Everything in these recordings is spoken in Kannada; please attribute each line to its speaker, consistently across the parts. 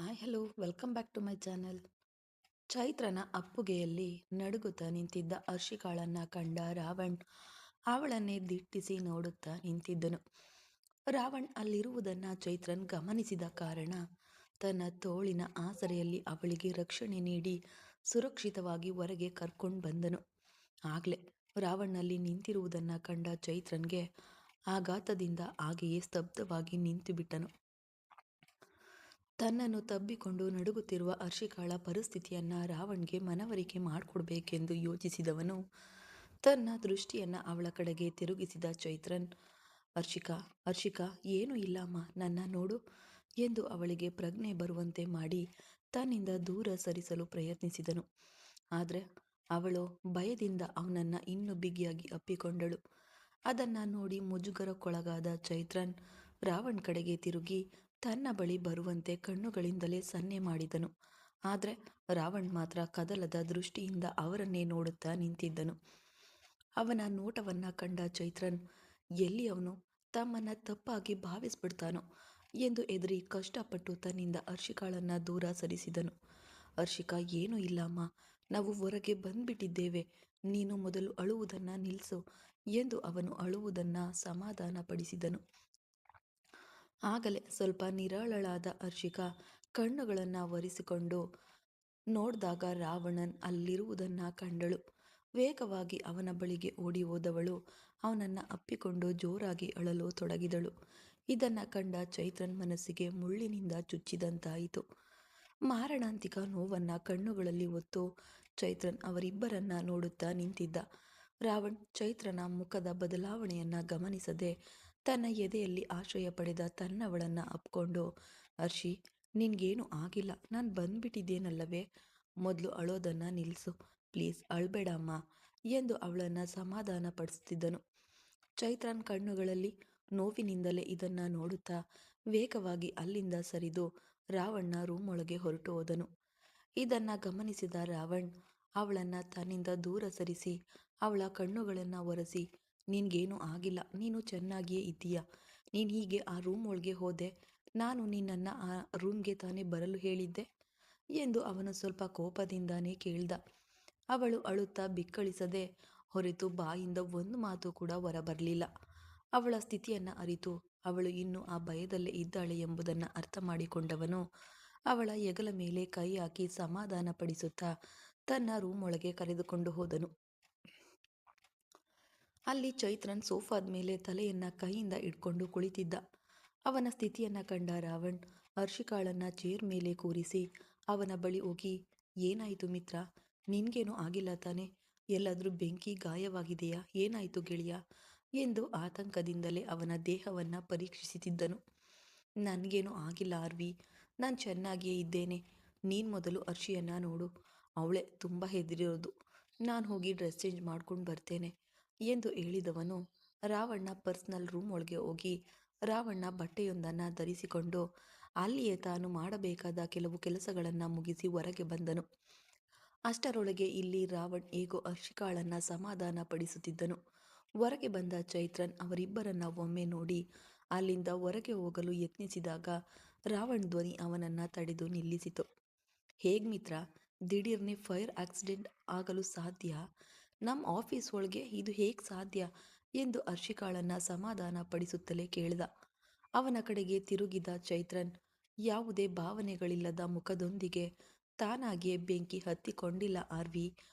Speaker 1: Hi hello welcome back to my channel. ಚೈತ್ರನ ಅಪ್ಪುಗೆಯಲ್ಲಿ ನಡುಗುತ್ತಾ ನಿಂತಿದ್ದ ಅರ್ಷಿಕಾಳನ್ನ ಕಂಡ ರಾವಣ್ ಅವಳನ್ನೇ ದಿಟ್ಟಿಸಿ ನೋಡುತ್ತಾ ನಿಂತಿದ್ದನು. ರಾವಣ್ ಅಲ್ಲಿರುವುದನ್ನ ಚೈತ್ರನ್ ಗಮನಿಸಿದ ಕಾರಣ ತನ್ನ ತೋಳಿನ ಆಸರೆಯಲ್ಲಿ ಅವಳಿಗೆ ರಕ್ಷಣೆ ನೀಡಿ ಸುರಕ್ಷಿತವಾಗಿ ಹೊರಗೆ ಕರ್ಕೊಂಡು ಬಂದನು. ಆಗ್ಲೇ ರಾವಣ್ ಅಲ್ಲಿ ನಿಂತಿರುವುದನ್ನ ಕಂಡ ಚೈತ್ರನ್ಗೆ ಆಘಾತದಿಂದ ಹಾಗೆಯೇ ಸ್ತಬ್ಧವಾಗಿ ನಿಂತು ಬಿಟ್ಟನು. ತನ್ನನ್ನು ತಬ್ಬಿಕೊಂಡು ನಡುಗುತ್ತಿರುವ ಹರ್ಷಿಕಾಳ ಪರಿಸ್ಥಿತಿಯನ್ನ ರಾವಣ್ಗೆ ಮನವರಿಕೆ ಮಾಡಿಕೊಡ್ಬೇಕೆಂದು ಯೋಚಿಸಿದವನು ತನ್ನ ದೃಷ್ಟಿಯನ್ನ ಅವಳ ಕಡೆಗೆ ತಿರುಗಿಸಿದ ಚೈತ್ರನ್, ಹರ್ಷಿಕಾ ಹರ್ಷಿಕಾ ಏನೂ ಇಲ್ಲಮ್ಮ, ನನ್ನ ನೋಡು ಎಂದು ಅವಳಿಗೆ ಪ್ರಜ್ಞೆ ಬರುವಂತೆ ಮಾಡಿ ತನ್ನಿಂದ ದೂರ ಸರಿಸಲು ಪ್ರಯತ್ನಿಸಿದನು. ಆದರೆ ಅವಳು ಭಯದಿಂದ ಅವನನ್ನ ಇನ್ನೂ ಬಿಗಿಯಾಗಿ ಅಪ್ಪಿಕೊಂಡಳು. ಅದನ್ನ ನೋಡಿ ಮುಜುಗರಕ್ಕೊಳಗಾದ ಚೈತ್ರನ್ ರಾವಣ್ ಕಡೆಗೆ ತಿರುಗಿ ತನ್ನ ಬಳಿ ಬರುವಂತೆ ಕಣ್ಣುಗಳಿಂದಲೇ ಸನ್ನೆ ಮಾಡಿದನು. ಆದರೆ ರಾವಣ್ ಮಾತ್ರ ಕದಲದ ದೃಷ್ಟಿಯಿಂದ ಅವರನ್ನೇ ನೋಡುತ್ತಾ ನಿಂತಿದ್ದನು. ಅವನ ನೋಟವನ್ನ ಕಂಡ ಚೈತ್ರನ್ ಎಲ್ಲಿ ಅವನು ತಮ್ಮನ್ನ ತಪ್ಪಾಗಿ ಭಾವಿಸ್ಬಿಡ್ತಾನೋ ಎಂದು ಎದುರಿ ಕಷ್ಟಪಟ್ಟು ತನ್ನಿಂದ ಹರ್ಷಿಕಾಳನ್ನ ದೂರ ಸರಿಸಿದನು. ಹರ್ಷಿಕಾ ಏನೂ ಇಲ್ಲಮ್ಮ, ನಾವು ಹೊರಗೆ ಬಂದ್ಬಿಟ್ಟಿದ್ದೇವೆ, ನೀನು ಮೊದಲು ಅಳುವುದನ್ನ ನಿಲ್ಲಿಸು ಎಂದು ಅವನು ಅಳುವುದನ್ನ ಸಮಾಧಾನಪಡಿಸಿದನು. ಆಗಲೇ ಸ್ವಲ್ಪ ನಿರಾಳಳಾದ ಹರ್ಷಿಕಾ ಕಣ್ಣುಗಳನ್ನು ಒರೆಸಿಕೊಂಡು ನೋಡಿದಾಗ ರಾವಣನ್ ಅಲ್ಲಿರುವುದನ್ನ ಕಂಡಳು. ವೇಗವಾಗಿ ಅವನ ಬಳಿಗೆ ಓಡಿ ಹೋದವಳು ಅವನನ್ನ ಅಪ್ಪಿಕೊಂಡು ಜೋರಾಗಿ ಅಳಲು ತೊಡಗಿದಳು. ಇದನ್ನ ಕಂಡ ಚೈತ್ರನ್ ಮನಸ್ಸಿಗೆ ಮುಳ್ಳಿನಿಂದ ಚುಚ್ಚಿದಂತಾಯಿತು. ಮಾರಣಾಂತಿಕ ನೋವನ್ನ ಕಣ್ಣುಗಳಲ್ಲಿ ಹೊತ್ತು ಚೈತ್ರನ್ ಅವರಿಬ್ಬರನ್ನ ನೋಡುತ್ತಾ ನಿಂತಿದ್ದ. ರಾವಣ್ ಚೈತ್ರನ ಮುಖದ ಬದಲಾವಣೆಯನ್ನ ಗಮನಿಸದೆ ತನ್ನ ಎದೆಯಲ್ಲಿ ಆಶ್ರಯ ಪಡೆದ ತನ್ನವಳನ್ನ ಅಪ್ಕೊಂಡು, ಹರ್ಷಿ ನಿನ್ಗೇನು ಆಗಿಲ್ಲ, ನಾನು ಬಂದ್ಬಿಟ್ಟಿದ್ದೇನಲ್ಲವೇ, ಮೊದಲು ಅಳೋದನ್ನ ನಿಲ್ಲಿಸು, ಪ್ಲೀಸ್ ಅಳ್ಬೇಡಮ್ಮ ಎಂದು ಅವಳನ್ನ ಸಮಾಧಾನ ಪಡಿಸ್ತಿದ್ದನು. ಚೈತ್ರನ್ ಕಣ್ಣುಗಳಲ್ಲಿ ನೋವಿನಿಂದಲೇ ಇದನ್ನ ನೋಡುತ್ತಾ ವೇಗವಾಗಿ ಅಲ್ಲಿಂದ ಸರಿದು ರಾವಣ್ಣ ರೂಮ್ ಒಳಗೆ ಹೊರಟು ಹೋದನು. ಇದನ್ನ ಗಮನಿಸಿದ ರಾವಣ್ ಅವಳನ್ನ ತನ್ನಿಂದ ದೂರ ಸರಿಸಿ ಅವಳ ಕಣ್ಣುಗಳನ್ನ ಒರೆಸಿ, ನಿನ್ಗೇನು ಆಗಿಲ್ಲ, ನೀನು ಚೆನ್ನಾಗಿಯೇ ಇದ್ದೀಯ, ನೀನು ಹೀಗೆ ಆ ರೂಮ್ ಒಳಗೆ ಹೋದೆ, ನಾನು ನಿನ್ನನ್ನು ಆ ರೂಮ್ಗೆ ತಾನೇ ಬರಲು ಹೇಳಿದ್ದೆ ಎಂದು ಅವನು ಸ್ವಲ್ಪ ಕೋಪದಿಂದಾನೇ ಕೇಳ್ದ. ಅವಳು ಅಳುತ್ತಾ ಬಿಕ್ಕಳಿಸದೆ ಹೊರತು ಬಾಯಿಂದ ಒಂದು ಮಾತು ಕೂಡ ಹೊರಬರಲಿಲ್ಲ. ಅವಳ ಸ್ಥಿತಿಯನ್ನು ಅರಿತು ಅವಳು ಇನ್ನೂ ಆ ಭಯದಲ್ಲೇ ಇದ್ದಾಳೆ ಎಂಬುದನ್ನು ಅರ್ಥ ಮಾಡಿಕೊಂಡವನು ಅವಳ ಹೆಗಲ ಮೇಲೆ ಕೈ ಹಾಕಿ ಸಮಾಧಾನ ಪಡಿಸುತ್ತಾ ತನ್ನ ರೂಮ್ ಒಳಗೆ ಕರೆದುಕೊಂಡು ಹೋದನು. ಅಲ್ಲಿ ಚೈತ್ರನ್ ಸೋಫಾದ ಮೇಲೆ ತಲೆಯನ್ನ ಕೈಯಿಂದ ಇಟ್ಕೊಂಡು ಕುಳಿತಿದ್ದ. ಅವನ ಸ್ಥಿತಿಯನ್ನ ಕಂಡ ರಾವಣ್ ಹರ್ಷಿಕಾಳನ್ನ ಚೇರ್ ಮೇಲೆ ಕೂರಿಸಿ ಅವನ ಬಳಿ ಹೋಗಿ, ಏನಾಯಿತು ಮಿತ್ರ, ನಿನ್ಗೇನು ಆಗಿಲ್ಲ ತಾನೆ, ಎಲ್ಲಾದ್ರೂ ಬೆಂಕಿ ಗಾಯವಾಗಿದೆಯಾ, ಏನಾಯಿತು ಗೆಳೆಯ ಎಂದು ಆತಂಕದಿಂದಲೇ ಅವನ ದೇಹವನ್ನ ಪರೀಕ್ಷಿಸುತ್ತಿದ್ದನು. ನನಗೇನು ಆಗಿಲ್ಲ ಆರ್ವಿ, ನಾನು ಚೆನ್ನಾಗಿಯೇ ಇದ್ದೇನೆ, ನೀನು ಮೊದಲು ಹರ್ಷಿಯನ್ನ ನೋಡು, ಅವಳೇ ತುಂಬ ಹೆದರಿರೋದು, ನಾನು ಹೋಗಿ ಡ್ರೆಸ್ ಚೇಂಜ್ ಮಾಡ್ಕೊಂಡು ಬರ್ತೇನೆ ಎಂದು ಹೇಳಿದವನು ರಾವಣ್ಣ ಪರ್ಸ್ನಲ್ ರೂಮ್ ಒಳಗೆ ಹೋಗಿ ರಾವಣ್ಣ ಬಟ್ಟೆಯೊಂದನ್ನು ಧರಿಸಿಕೊಂಡು ಅಲ್ಲಿಯೇ ತಾನು ಮಾಡಬೇಕಾದ ಕೆಲವು ಕೆಲಸಗಳನ್ನು ಮುಗಿಸಿ ಹೊರಗೆ ಬಂದನು. ಅಷ್ಟರೊಳಗೆ ಇಲ್ಲಿ ರಾವಣ್ ಹೇಗೋ ಹರ್ಷಿಕಾಳನ್ನ ಸಮಾಧಾನ ಪಡಿಸುತ್ತಿದ್ದನು. ಹೊರಗೆ ಬಂದ ಚೈತ್ರನ್ ಅವರಿಬ್ಬರನ್ನ ಒಮ್ಮೆ ನೋಡಿ ಅಲ್ಲಿಂದ ಹೊರಗೆ ಹೋಗಲು ಯತ್ನಿಸಿದಾಗ ರಾವಣ್ ಧ್ವನಿ ಅವನನ್ನ ತಡೆದು ನಿಲ್ಲಿಸಿತು. ಹೇಗ್ ಮಿತ್ರ, ದಿಢೀರ್ನೆ ಫೈರ್ ಆಕ್ಸಿಡೆಂಟ್ ಆಗಲು ಸಾಧ್ಯ, ನಮ್ಮ ಆಫೀಸ್ ಒಳಗೆ ಇದು ಹೇಗೆ ಸಾಧ್ಯ ಎಂದು ಹರ್ಷಿಕಾಳನ್ನ ಸಮಾಧಾನ ಪಡಿಸುತ್ತಲೇ ಕೇಳಿದ. ಅವನ ಕಡೆಗೆ ತಿರುಗಿದ ಚೈತ್ರನ್ ಯಾವುದೇ ಭಾವನೆಗಳಿಲ್ಲದ ಮುಖದೊಂದಿಗೆ, ತಾನಾಗಿಯೇ ಬೆಂಕಿ ಹತ್ತಿಕೊಂಡಿಲ್ಲ ಆರ್ವಿ,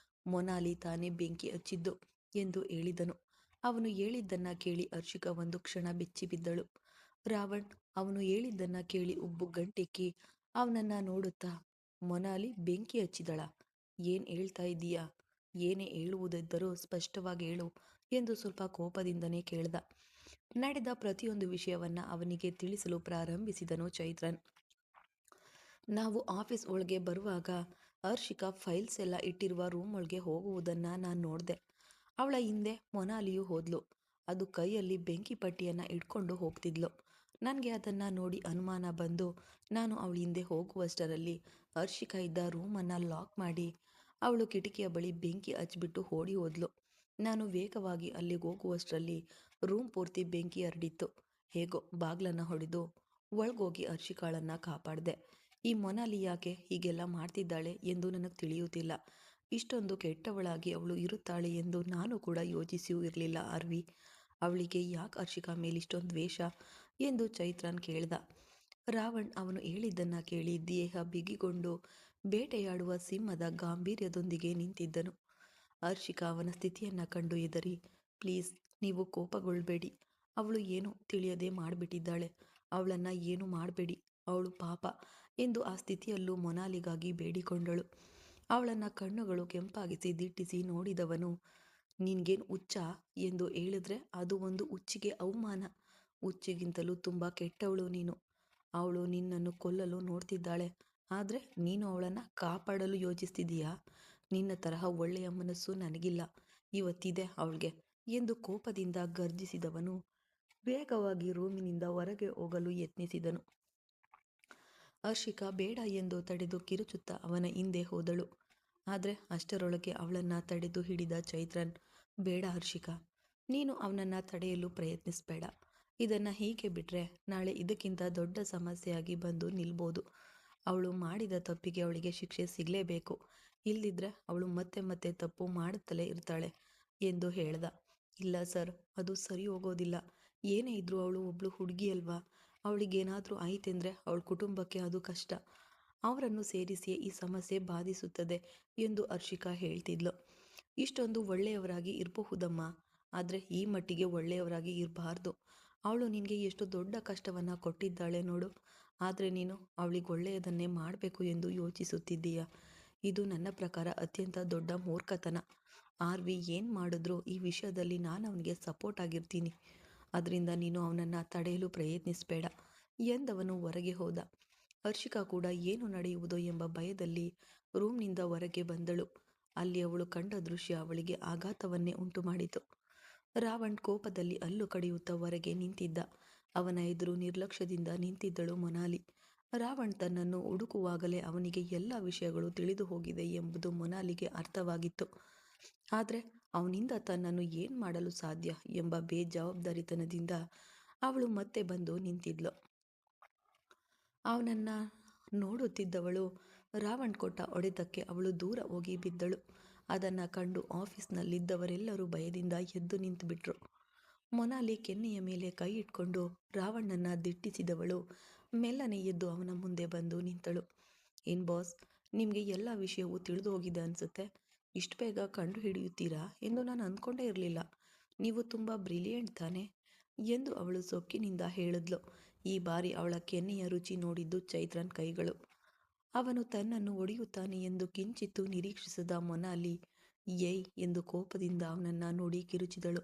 Speaker 1: ಮೊನಾಲಿ ತಾನೇ ಬೆಂಕಿ ಹಚ್ಚಿದ್ದು ಎಂದು ಹೇಳಿದನು. ಅವನು ಹೇಳಿದ್ದನ್ನ ಕೇಳಿ ಹರ್ಷಿಕಾ ಒಂದು ಕ್ಷಣ ಬೆಚ್ಚಿಬಿದ್ದಳು. ರಾವಣ್ ಅವನು ಹೇಳಿದ್ದನ್ನ ಕೇಳಿ ಉಬ್ಬು ಗಂಟೆಕ್ಕಿ ಅವನನ್ನ ನೋಡುತ್ತಾ, ಮೊನಾಲಿ ಬೆಂಕಿ ಹಚ್ಚಿದಳ, ಏನ್ ಹೇಳ್ತಾ ಇದ್ದೀಯಾ, ಏನೇ ಹೇಳುವುದಿದ್ದರೂ ಸ್ಪಷ್ಟವಾಗಿ ಹೇಳು ಎಂದು ಸ್ವಲ್ಪ ಕೋಪದಿಂದನೇ ಕೇಳ್ದ. ನಡೆದ ಪ್ರತಿಯೊಂದು ವಿಷಯವನ್ನ ಅವನಿಗೆ ತಿಳಿಸಲು ಪ್ರಾರಂಭಿಸಿದನು ಚೈತ್ರನ್. ನಾವು ಆಫೀಸ್ ಒಳಗೆ ಬರುವಾಗ ಹರ್ಷಿಕಾ ಫೈಲ್ಸ್ ಎಲ್ಲ ಇಟ್ಟಿರುವ ರೂಮ್ ಒಳಗೆ ಹೋಗುವುದನ್ನ ನಾನು ನೋಡಿದೆ. ಅವಳ ಹಿಂದೆ ಮೊನಾಲಿಯು ಹೋದ್ಲು, ಅದು ಕೈಯಲ್ಲಿ ಬೆಂಕಿ ಪಟ್ಟಿಯನ್ನ ಇಟ್ಕೊಂಡು ಹೋಗ್ತಿದ್ಲು. ನನಗೆ ಅದನ್ನ ನೋಡಿ ಅನುಮಾನ ಬಂದು ನಾನು ಅವಳ ಹಿಂದೆ ಹೋಗುವಷ್ಟರಲ್ಲಿ ಹರ್ಷಿಕಾ ಇದ್ದ ರೂಮನ್ನ ಲಾಕ್ ಮಾಡಿ ಅವಳು ಕಿಟಕಿಯ ಬಳಿ ಬೆಂಕಿ ಹಚ್ಬಿಟ್ಟು ಓಡಿ ಹೋದ್ಲು. ನಾನು ವೇಗವಾಗಿ ಅಲ್ಲಿಗೆ ಹೋಗುವಷ್ಟರಲ್ಲಿ ರೂಮ್ ಪೂರ್ತಿ ಬೆಂಕಿ ಹರಡಿತ್ತು. ಹೇಗೋ ಬಾಗ್ಲನ್ನ ಹೊಡೆದು ಒಳಗೋಗಿ ಹರ್ಷಿಕಾಳನ್ನ ಕಾಪಾಡಿದೆ ಈ ಮೊನಾಲಿ ಯಾಕೆ ಹೀಗೆಲ್ಲ ಮಾಡ್ತಿದ್ದಾಳೆ ಎಂದು ನನಗೆ ತಿಳಿಯುತ್ತಿಲ್ಲ. ಇಷ್ಟೊಂದು ಕೆಟ್ಟವಳಾಗಿ ಅವಳು ಇರುತ್ತಾಳೆ ಎಂದು ನಾನು ಕೂಡ ಯೋಚಿಸಿಯೂ ಇರಲಿಲ್ಲ ಆರ್ವಿ. ಅವಳಿಗೆ ಯಾಕೆ ಹರ್ಷಿಕಾ ಮೇಲಿಷ್ಟೊಂದು ದ್ವೇಷ ಎಂದು ಚೈತ್ರನ್ ಕೇಳ್ದ. ರಾವಣ್ ಅವನು ಹೇಳಿದ್ದನ್ನ ಕೇಳಿ ದೇಹ ಬಿಗಿಗೊಂಡು ಬೇಟೆಯಾಡುವ ಸಿಂಹದ ಗಾಂಭೀರ್ಯದೊಂದಿಗೆ ನಿಂತಿದ್ದನು. ಹರ್ಷಿಕಾ ಅವನ ಸ್ಥಿತಿಯನ್ನ ಕಂಡು ಹೆದರಿ, ಪ್ಲೀಸ್ ನೀವು ಕೋಪಗೊಳ್ಬೇಡಿ, ಅವಳು ಏನೋ ತಿಳಿಯದೆ ಮಾಡಿಬಿಟ್ಟಿದ್ದಾಳೆ, ಅವಳನ್ನ ಏನು ಮಾಡಬೇಡಿ, ಅವಳು ಪಾಪ ಎಂದು ಆ ಸ್ಥಿತಿಯಲ್ಲೂ ಮೊನಾಲಿಗಾಗಿ ಬೇಡಿಕೊಂಡಳು. ಅವಳನ್ನ ಕಣ್ಣುಗಳು ಕೆಂಪಾಗಿಸಿ ದಿಟ್ಟಿಸಿ ನೋಡಿದವನು, ನಿನ್ಗೇನು ಹುಚ್ಚ ಎಂದು ಹೇಳಿದ್ರೆ ಅದು ಒಂದು ಹುಚ್ಚಿಗೆ ಅವಮಾನ. ಹುಚ್ಚಿಗಿಂತಲೂ ತುಂಬ ಕೆಟ್ಟವಳು ನೀನು. ಅವಳು ನಿನ್ನನ್ನು ಕೊಲ್ಲಲು ನೋಡ್ತಿದ್ದಾಳೆ, ಆದರೆ ನೀನು ಅವಳನ್ನು ಕಾಪಾಡಲು ಯೋಚಿಸ್ತಿದೀಯಾ? ನಿನ್ನ ತರಹ ಒಳ್ಳೆಯ ಮನಸ್ಸು ನನಗಿಲ್ಲ, ಇವತ್ತಿದೆ ಅವಳಿಗೆ ಎಂದು ಕೋಪದಿಂದ ಗರ್ಜಿಸಿದವನು ವೇಗವಾಗಿ ರೂಮಿನಿಂದ ಹೊರಗೆ ಹೋಗಲು ಯತ್ನಿಸಿದನು. ಹರ್ಷಿಕಾ ಬೇಡ ಎಂದು ತಡೆದು ಕಿರುಚುತ್ತಾ ಅವನ ಹಿಂದೆ ಹೋದಳು. ಆದರೆ ಅಷ್ಟರೊಳಗೆ ಅವಳನ್ನ ತಡೆದು ಹಿಡಿದ ಚೈತ್ರನ್, ಬೇಡ ಹರ್ಷಿಕಾ, ನೀನು ಅವನನ್ನು ತಡೆಯಲು ಪ್ರಯತ್ನಿಸಬೇಡ. ಇದನ್ನು ಹೀಗೆ ಬಿಟ್ಟರೆ ನಾಳೆ ಇದಕ್ಕಿಂತ ದೊಡ್ಡ ಸಮಸ್ಯೆಯಾಗಿ ಬಂದು ನಿಲ್ಬೋದು. ಅವಳು ಮಾಡಿದ ತಪ್ಪಿಗೆ ಅವಳಿಗೆ ಶಿಕ್ಷೆ ಸಿಗಲೇಬೇಕು, ಇಲ್ದಿದ್ರೆ ಅವಳು ಮತ್ತೆ ಮತ್ತೆ ತಪ್ಪು ಮಾಡುತ್ತಲೇ ಇರ್ತಾಳೆ ಎಂದು ಹೇಳ್ದ. ಇಲ್ಲ ಸರ್, ಅದು ಸರಿ ಹೋಗೋದಿಲ್ಲ. ಏನೇ ಇದ್ರೂ ಅವಳು ಒಬ್ಳು ಹುಡುಗಿ ಅಲ್ವಾ, ಅವಳಿಗೇನಾದರೂ ಆಯ್ತೆಂದರೆ ಅವಳ ಕುಟುಂಬಕ್ಕೆ ಅದು ಕಷ್ಟ. ಅವರನ್ನು ಸೇರಿಸಿಯೇ ಈ ಸಮಸ್ಯೆ ಬಾಧಿಸುತ್ತದೆ ಎಂದು ಹರ್ಷಿಕಾ ಹೇಳ್ತಿದ್ಲು. ಇಷ್ಟೊಂದು ಒಳ್ಳೆಯವರಾಗಿ ಇರಬಹುದಮ್ಮ, ಆದರೆ ಈ ಮಟ್ಟಿಗೆ ಒಳ್ಳೆಯವರಾಗಿ ಇರಬಾರ್ದು. ಅವಳು ನಿನಗೆ ಎಷ್ಟು ದೊಡ್ಡ ಕಷ್ಟವನ್ನು ಕೊಟ್ಟಿದ್ದಾಳೆ ನೋಡು, ಆದರೆ ನೀನು ಅವಳಿಗೆ ಒಳ್ಳೆಯದನ್ನೇ ಮಾಡಬೇಕು ಎಂದು ಯೋಚಿಸುತ್ತಿದ್ದೀಯ. ಇದು ನನ್ನ ಪ್ರಕಾರ ಅತ್ಯಂತ ದೊಡ್ಡ ಮೂರ್ಖತನ. ಆರ್ವಿ ಏನು ಮಾಡಿದ್ರೂ ಈ ವಿಷಯದಲ್ಲಿ ನಾನು ಅವನಿಗೆ ಸಪೋರ್ಟ್ ಆಗಿರ್ತೀನಿ. ಅದರಿಂದ ನೀನು ಅವನನ್ನು ತಡೆಯಲು ಪ್ರಯತ್ನಿಸಬೇಡ ಎಂದವನು ಹೊರಗೆ ಹೋದ. ಹರ್ಷಿಕಾ ಕೂಡ ಏನು ನಡೆಯುವುದೋ ಎಂಬ ಭಯದಲ್ಲಿ ರೂಮ್ನಿಂದ ಹೊರಗೆ ಬಂದಳು. ಅಲ್ಲಿ ಅವಳು ಕಂಡ ದೃಶ್ಯ ಅವಳಿಗೆ ಆಘಾತವನ್ನೇ ಉಂಟು ಮಾಡಿತು. ರಾವಣ್ ಕೋಪದಲ್ಲಿ ಹಲ್ಲು ಕಡಿಯುತ್ತಾ ಹೊರಗೆ ನಿಂತಿದ್ದ. ಅವನ ಎದುರು ನಿರ್ಲಕ್ಷ್ಯದಿಂದ ನಿಂತಿದ್ದಳು ಮೊನಾಲಿ. ರಾವಣ್ ತನ್ನನ್ನು ಹುಡುಕುವಾಗಲೇ ಅವನಿಗೆ ಎಲ್ಲ ವಿಷಯಗಳು ತಿಳಿದು ಹೋಗಿದೆ ಎಂಬುದು ಮೊನಾಲಿಗೆ ಅರ್ಥವಾಗಿತ್ತು. ಆದರೆ ಅವನಿಂದ ತನ್ನನ್ನು ಏನು ಮಾಡಲು ಸಾಧ್ಯ ಎಂಬ ಬೇಜವಾಬ್ದಾರಿತನದಿಂದ ಅವಳು ಮತ್ತೆ ಬಂದು ನಿಂತಿದ್ಲು. ಅವನನ್ನ ನೋಡುತ್ತಿದ್ದವಳು ರಾವಣ್ ಕೊಟ್ಟ ಹೊಡೆತಕ್ಕೆ ಅವಳು ದೂರ ಹೋಗಿ ಬಿದ್ದಳು. ಅದನ್ನು ಕಂಡು ಆಫೀಸ್ನಲ್ಲಿದ್ದವರೆಲ್ಲರೂ ಭಯದಿಂದ ಎದ್ದು ನಿಂತುಬಿಟ್ರು. ಮೊನಾಲಿ ಕೆನ್ನೆಯ ಮೇಲೆ ಕೈ ಇಟ್ಕೊಂಡು ರಾವಣನ್ನ ದಿಟ್ಟಿಸಿದವಳು ಮೆಲ್ಲನೆ ಎದ್ದು ಅವನ ಮುಂದೆ ಬಂದು ನಿಂತಳು. ಏನ್ ಬಾಸ್, ನಿಮಗೆ ಎಲ್ಲ ವಿಷಯವೂ ತಿಳಿದು ಹೋಗಿದೆ ಅನಿಸುತ್ತೆ. ಇಷ್ಟು ಬೇಗ ಕಂಡು ಹಿಡಿಯುತ್ತೀರಾ ಎಂದು ನಾನು ಅಂದ್ಕೊಂಡೇ ಇರಲಿಲ್ಲ. ನೀವು ತುಂಬ ಬ್ರಿಲಿಯಂಟ್ ತಾನೆ ಎಂದು ಅವಳು ಸೊಕ್ಕಿನಿಂದ ಹೇಳಿದ್ಲು. ಈ ಬಾರಿ ಅವಳ ಕೆನ್ನೆಯ ರುಚಿ ನೋಡಿದ್ದು ಚೈತ್ರನ್ ಕೈಗಳು. ಅವನು ತನ್ನನ್ನು ಹೊಡೆಯುತ್ತಾನೆ ಎಂದು ಕಿಂಚಿತ್ತೂ ನಿರೀಕ್ಷಿಸದ ಮೊನಾಲಿ ಏಯ್ ಎಂದು ಕೋಪದಿಂದ ಅವನನ್ನ ನೋಡಿ ಕಿರುಚಿದಳು.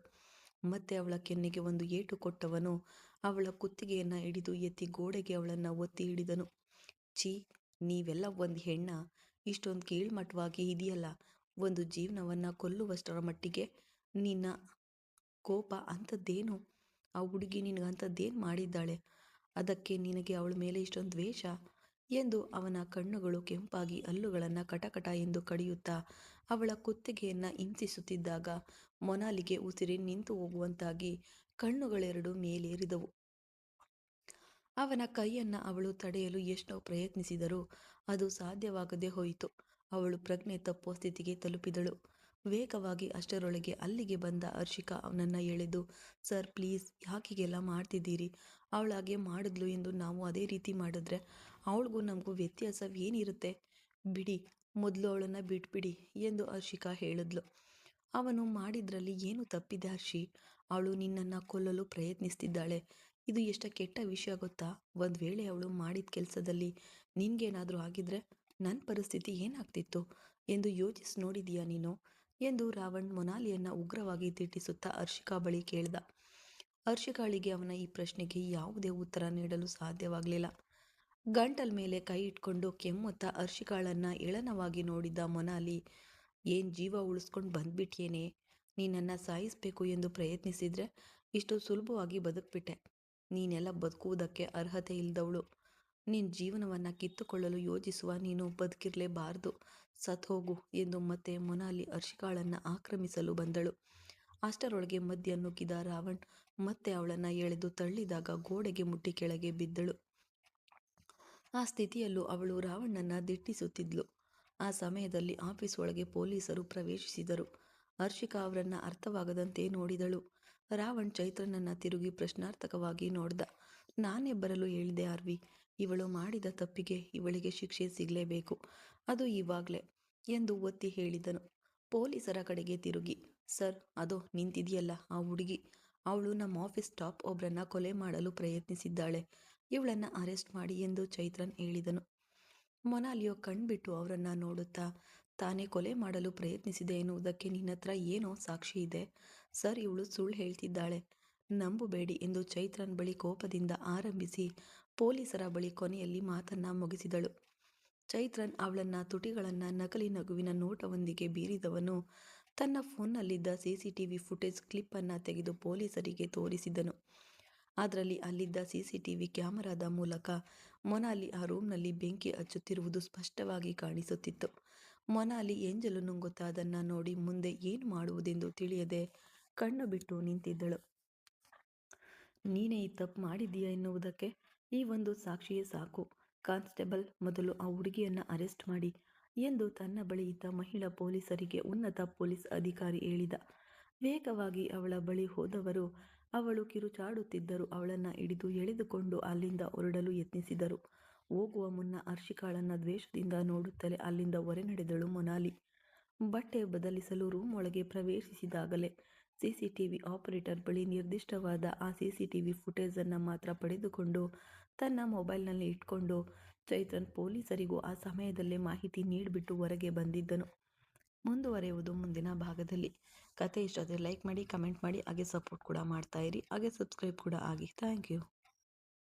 Speaker 1: ಮತ್ತೆ ಅವಳ ಕೆನ್ನೆಗೆ ಒಂದು ಏಟು ಕೊಟ್ಟವನು ಅವಳ ಕುತ್ತಿಗೆಯನ್ನು ಹಿಡಿದು ಎತ್ತಿ ಗೋಡೆಗೆ ಅವಳನ್ನು ಒತ್ತಿ ಹಿಡಿದನು. ಛೀ, ನೀವೆಲ್ಲ ಒಂದು ಹೆಣ್ಣ, ಇಷ್ಟೊಂದು ಕೀಳ್ಮಟ್ಟವಾಗಿ ಇದೆಯಲ್ಲ, ಒಂದು ಜೀವನವನ್ನು ಕೊಲ್ಲುವಷ್ಟರ ಮಟ್ಟಿಗೆ ನಿನ್ನ ಕೋಪ ಅಂಥದ್ದೇನು? ಆ ಹುಡುಗಿ ನಿನಗಂಥದ್ದೇನು ಮಾಡಿದ್ದಾಳೆ, ಅದಕ್ಕೆ ನಿನಗೆ ಅವಳ ಮೇಲೆ ಇಷ್ಟೊಂದು ದ್ವೇಷ ಎಂದು ಅವನ ಕಣ್ಣುಗಳು ಕೆಂಪಾಗಿ ಹಲ್ಲುಗಳನ್ನು ಕಟಕಟ ಎಂದು ಕಡಿಯುತ್ತಾ ಅವಳ ಕುತ್ತಿಗೆಯನ್ನು ಹಿಂಸಿಸುತ್ತಿದ್ದಾಗ ಮೊನಾಲಿಗೆ ಉಸಿರೇ ನಿಂತು ಹೋಗುವಂತಾಗಿ ಕಣ್ಣುಗಳೆರಡು ಮೇಲೇರಿದವು. ಅವನ ಕೈಯನ್ನು ಅವಳು ತಡೆಯಲು ಎಷ್ಟೋ ಪ್ರಯತ್ನಿಸಿದರೂ ಅದು ಸಾಧ್ಯವಾಗದೆ ಹೋಯಿತು. ಅವಳು ಪ್ರಜ್ಞೆ ತಪ್ಪುವ ಸ್ಥಿತಿಗೆ ತಲುಪಿದಳು. ವೇಗವಾಗಿ ಅಷ್ಟರೊಳಗೆ ಅಲ್ಲಿಗೆ ಬಂದ ಹರ್ಷಿಕಾ ಅವನನ್ನು ಎಳೆದು, ಸರ್ ಪ್ಲೀಸ್, ಯಾಕೀಗೆಲ್ಲ ಮಾಡ್ತಿದ್ದೀರಿ? ಅವಳಾಗೆ ಮಾಡಿದ್ಲು ಎಂದು ನಾವು ಅದೇ ರೀತಿ ಮಾಡಿದ್ರೆ ಅವಳಿಗೂ ನಮಗೂ ವ್ಯತ್ಯಾಸವೇನಿರುತ್ತೆ? ಬಿಡಿ, ಮೊದಲು ಅವಳನ್ನು ಬಿಟ್ಬಿಡಿ ಎಂದು ಹರ್ಷಿಕಾ ಹೇಳಿದ್ಲು. ಅವನು ಮಾಡಿದ್ರಲ್ಲಿ ಏನು ತಪ್ಪಿದೆ ಹರ್ಷಿ? ಅವಳು ನಿನ್ನನ್ನು ಕೊಲ್ಲಲು ಪ್ರಯತ್ನಿಸ್ತಿದ್ದಾಳೆ. ಇದು ಎಷ್ಟು ಕೆಟ್ಟ ವಿಷಯ ಗೊತ್ತಾ? ಒಂದು ವೇಳೆ ಅವಳು ಮಾಡಿದ ಕೆಲಸದಲ್ಲಿ ನಿನ್ಗೇನಾದರೂ ಆಗಿದ್ರೆ ನನ್ನ ಪರಿಸ್ಥಿತಿ ಏನಾಗ್ತಿತ್ತು ಎಂದು ಯೋಚಿಸಿ ನೋಡಿದೀಯಾ ನೀನು ಎಂದು ರಾವಣ್ ಮೊನಾಲಿಯನ್ನು ಉಗ್ರವಾಗಿ ದಿಟ್ಟಿಸುತ್ತಾ ಹರ್ಷಿಕಾ ಬಳಿ ಕೇಳ್ದ. ಹರ್ಷಿಕಾಳಿಗೆ ಅವನ ಈ ಪ್ರಶ್ನೆಗೆ ಯಾವುದೇ ಉತ್ತರ ನೀಡಲು ಸಾಧ್ಯವಾಗಲಿಲ್ಲ. ಗಂಟಲ್ ಮೇಲೆ ಕೈ ಇಟ್ಕೊಂಡು ಕೆಮ್ಮುತ್ತಾ ಹರ್ಷಿಕಾಳನ್ನ ಎಳನವಾಗಿ ನೋಡಿದ ಮೊನಾಲಿ, ಏನ್ ಜೀವ ಉಳಿಸ್ಕೊಂಡು ಬಂದ್ಬಿಟ್ಯೇನೆ? ನೀನನ್ನು ಸಾಯಿಸಬೇಕು ಎಂದು ಪ್ರಯತ್ನಿಸಿದ್ರೆ ಇಷ್ಟು ಸುಲಭವಾಗಿ ಬದುಕ್ಬಿಟ್ಟೆ. ನೀನೆಲ್ಲ ಬದುಕುವುದಕ್ಕೆ ಅರ್ಹತೆ ಇಲ್ಲದವಳು. ನಿನ್ನ ಜೀವನವನ್ನು ಕಿತ್ತುಕೊಳ್ಳಲು ಯೋಚಿಸುವ ನೀನು ಬದುಕಿರಲೇಬಾರದು, ಸತ್ ಹೋಗು ಎಂದು ಮತ್ತೆ ಮೊನಾಲಿ ಹರ್ಷಿಕಾಳನ್ನು ಆಕ್ರಮಿಸಲು ಬಂದಳು. ಅಷ್ಟರೊಳಗೆ ಮಧ್ಯ ನುಗ್ಗಿದ ರಾವಣ್ ಮತ್ತೆ ಅವಳನ್ನು ಎಳೆದು ತಳ್ಳಿದಾಗ ಗೋಡೆಗೆ ಮುಟ್ಟಿ ಕೆಳಗೆ ಬಿದ್ದಳು. ಆ ಸ್ಥಿತಿಯಲ್ಲೂ ಅವಳು ರಾವಣನ್ನ ದಿಟ್ಟಿಸುತ್ತಿದ್ಲು. ಆ ಸಮಯದಲ್ಲಿ ಆಫೀಸ್ ಒಳಗೆ ಪೊಲೀಸರು ಪ್ರವೇಶಿಸಿದರು. ಹರ್ಷಿಕಾ ಅವರನ್ನ ಅರ್ಥವಾಗದಂತೆ ನೋಡಿದಳು. ರಾವಣ್ ಚೈತ್ರನನ್ನ ತಿರುಗಿ ಪ್ರಶ್ನಾರ್ಥಕವಾಗಿ ನೋಡ್ದ. ನಾನೇ ಬರಲು ಹೇಳಿದೆ ಆರ್ವಿ. ಇವಳು ಮಾಡಿದ ತಪ್ಪಿಗೆ ಇವಳಿಗೆ ಶಿಕ್ಷೆ ಸಿಗಲೇಬೇಕು, ಅದು ಇವಾಗ್ಲೇ ಎಂದು ಒತ್ತಿ ಹೇಳಿದನು. ಪೊಲೀಸರ ಕಡೆಗೆ ತಿರುಗಿ, ಸರ್, ಅದೋ ನಿಂತಿದೆಯಲ್ಲ ಆ ಹುಡುಗಿ, ಅವಳು ನಮ್ಮ ಆಫೀಸ್ ಸ್ಟಾಫ್ ಒಬ್ರನ್ನ ಕೊಲೆ ಮಾಡಲು ಪ್ರಯತ್ನಿಸಿದ್ದಾಳೆ. ಇವಳನ್ನ ಅರೆಸ್ಟ್ ಮಾಡಿ ಎಂದು ಚೈತ್ರನ್ ಹೇಳಿದನು. ಮೊನಾಲಿಯೋ ಕಣ್ಬಿಟ್ಟು ಅವರನ್ನ ನೋಡುತ್ತಾ, ತಾನೇ ಕೊಲೆ ಮಾಡಲು ಪ್ರಯತ್ನಿಸಿದೆ ಎನ್ನುವುದಕ್ಕೆ ನಿನ್ನತ್ರ ಏನೋ ಸಾಕ್ಷಿ ಇದೆ? ಸರ್, ಇವಳು ಸುಳ್ಳು ಹೇಳ್ತಿದ್ದಾಳೆ, ನಂಬಬೇಡಿ ಎಂದು ಚೈತ್ರನ್ ಬಳಿ ಕೋಪದಿಂದ ಆರಂಭಿಸಿ ಪೊಲೀಸರ ಬಳಿ ಕೊನೆಯಲ್ಲಿ ಮಾತನ್ನ ಮುಗಿಸಿದಳು. ಚೈತ್ರನ್ ಅವಳನ್ನ ತುಟಿಗಳನ್ನ ನಕಲಿ ನಗುವಿನ ನೋಟವೊಂದಿಗೆ ಬೀರಿದವನು ತನ್ನ ಫೋನ್ನಲ್ಲಿದ್ದ ಸಿಸಿಟಿವಿ ಫುಟೇಜ್ ಕ್ಲಿಪ್ ಅನ್ನ ತೆಗೆದು ಪೊಲೀಸರಿಗೆ ತೋರಿಸಿದನು. ಅದರಲ್ಲಿ ಅಲ್ಲಿದ್ದ ಸಿಸಿಟಿವಿ ಕ್ಯಾಮೆರಾದ ಮೂಲಕ ಮೊನಾಲಿ ಆ ರೂಮ್ನಲ್ಲಿ ಬೆಂಕಿ ಹಚ್ಚುತ್ತಿರುವುದು ಸ್ಪಷ್ಟವಾಗಿ ಕಾಣಿಸುತ್ತಿತ್ತು. ಮೊನಾಲಿ ಎಂಜಲು ನುಂಗುತ್ತಾ ಅದನ್ನ ನೋಡಿ ಮುಂದೆ ಏನು ಮಾಡುವುದೆಂದು ತಿಳಿಯದೆ ಕಣ್ಣು ಬಿಟ್ಟು ನಿಂತಿದ್ದಳು. ನೀನೇ ಈ ತಪ್ಪು ಮಾಡಿದ್ದೀಯಾ ಎನ್ನುವುದಕ್ಕೆ ಈ ಒಂದು ಸಾಕ್ಷಿಯೇ ಸಾಕು. ಕಾನ್ಸ್ಟೇಬಲ್, ಮೊದಲು ಆ ಹುಡುಗಿಯನ್ನ ಅರೆಸ್ಟ್ ಮಾಡಿ ಎಂದು ತನ್ನ ಬಳಿ ಇದ್ದ ಮಹಿಳಾ ಪೊಲೀಸರಿಗೆ ಉನ್ನತ ಪೊಲೀಸ್ ಅಧಿಕಾರಿ ಹೇಳಿದ. ವೇಗವಾಗಿ ಅವಳ ಬಳಿ ಹೋದವರು ಅವಳು ಕಿರುಚಾಡುತ್ತಿದ್ದರೂ ಅವಳನ್ನ ಹಿಡಿದು ಎಳೆದುಕೊಂಡು ಅಲ್ಲಿಂದ ಹೊರಡಲು ಯತ್ನಿಸಿದರು. ಹೋಗುವ ಮುನ್ನ ಹರ್ಷಿಕಾಳನ್ನ ದ್ವೇಷದಿಂದ ನೋಡುತ್ತಲೇ ಅಲ್ಲಿಂದ ಹೊರನಡೆದಳು ಮೊನಾಲಿ. ಬಟ್ಟೆ ಬದಲಿಸಲು ರೂಮ್ ಒಳಗೆ ಪ್ರವೇಶಿಸಿದಾಗಲೇ ಸಿಸಿಟಿವಿ ಆಪರೇಟರ್ ಬಳಿ ನಿರ್ದಿಷ್ಟವಾದ ಆ ಸಿಸಿಟಿವಿ ಫುಟೇಜ್ ಅನ್ನ ಮಾತ್ರ ಪಡೆದುಕೊಂಡು ತನ್ನ ಮೊಬೈಲ್ನಲ್ಲಿ ಇಟ್ಕೊಂಡು ಚೈತ್ರನ್ ಪೊಲೀಸರಿಗೂ ಆ ಸಮಯದಲ್ಲೇ ಮಾಹಿತಿ ನೀಡಿಬಿಟ್ಟು ಹೊರಗೆ ಬಂದಿದ್ದನು. ಮುಂದುವರೆಯುವುದು ಮುಂದಿನ ಭಾಗದಲ್ಲಿ. ಕತೆ ಇಷ್ಟ ಆದರೆ ಲೈಕ್ ಮಾಡಿ, ಕಮೆಂಟ್ ಮಾಡಿ, ಹಾಗೆ ಸಪೋರ್ಟ್ ಕೂಡ ಮಾಡ್ತಾ ಇರಿ, ಹಾಗೆ ಸಬ್ಸ್ಕ್ರೈಬ್ ಕೂಡ ಆಗಿ. Thank you.